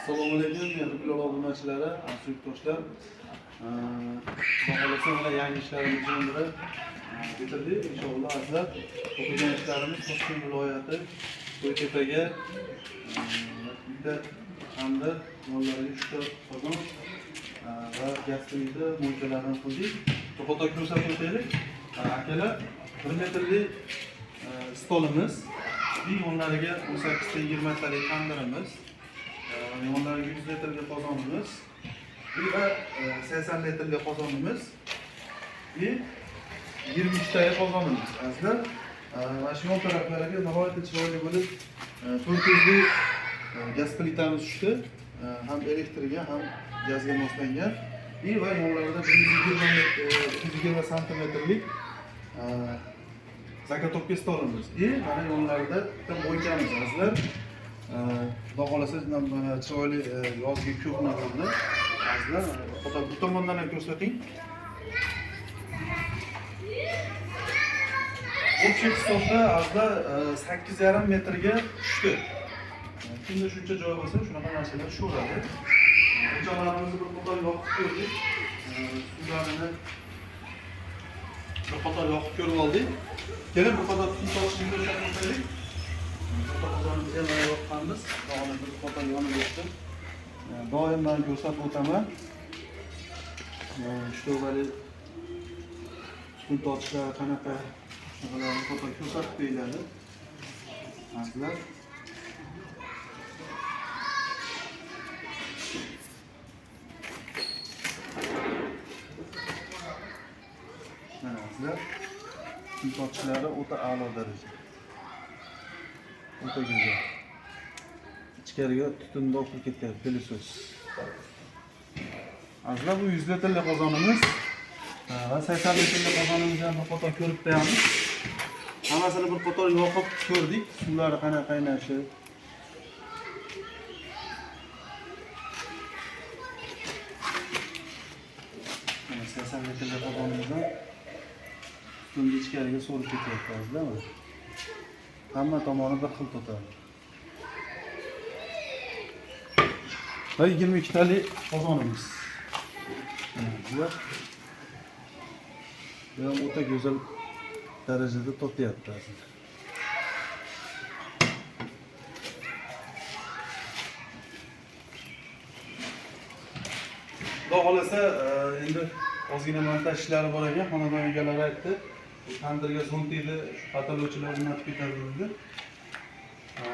Assalomu alaykum, Yaqublar obunachilari, aziz yurtdoshlar. Xohlasa mana yangi ishlarimizni biri bitirdik. Inshaalloh azizlar, o'qigan ishlarimiz Toshkent viloyati Qo'ytepaga bitta hamda yo'llariga 3 ta qozon va gaz plita mo'ljalarini qildik. To'xtatib ko'rsatib o'taylik. Akalar 1 metrlik stolimiz, yo'llariga 18 ta 20 talik tandirimiz, yo'llariga 100 litrli qozonimiz va 80 litrli qozonimiz va 23 ta qozonimiz. Azizlar, mana shu yon taraflariga nihoyatda chiroyli bo'lib 400 lik gaz plitamiz tushdi. Ham elektrga, ham gazga moslangan. Va yo'llarida 120 santimetrlik zakotopka stolimiz. Mana yo'llarida bitta mo'ykamiz azizlar. Xudo xolasa mana chiroyli yozgi ko'hna bo'ldi. Azizlar, bu tomondan ham ko'rsating. O'lchak stolda azizlar 8,5 metrga tushdi. Kimda shuncha joy bo'lsa, shunaqa narsalar sho'radi. O'choqlarimizni bir qator yoqib ko'rdik. Suvlarini bir qator yoqib ko'rib oldik. Keling, bu qator suv toshishini ko'rsatib o'taylik. Qozonimizni ham yoqqanmiz. Hozir bir qator yonib o'tdi. Doim men ko'rsatib o'taman. Shtovali suv tortishlari qanaqa, shunaqa qator ko'rsatib qo'yiladi. Azizlar, suv tortishlari o'ta a'lo daraja. O'ta go'zal. Ichkariga tutunni oqib ketyapti, pilisos. Azizlar, bu 100 litrli qozonimiz va 80 litrli qozonimizni ham bir qator ko'rib qo'yamiz. Hammasini bir qator yoqib ko'rdik, suvlari qanaqa qaynashi. Mana 80 litrli qozonimizdan tutunni ichkariga so'rib ketyapti azizlar. Hamma tomoni bir xil tutadi. Va 22 talik qozonimiz. Bu ham o'ta go'zal darajada to'tyapti azizlar. Xudo xolasa endi ozgina montaj ishlari bor ekan, xonadon egalari aytdi. Tandirga zo'ntiydi, shu patalovchilar o'rnatib ketadi dedi.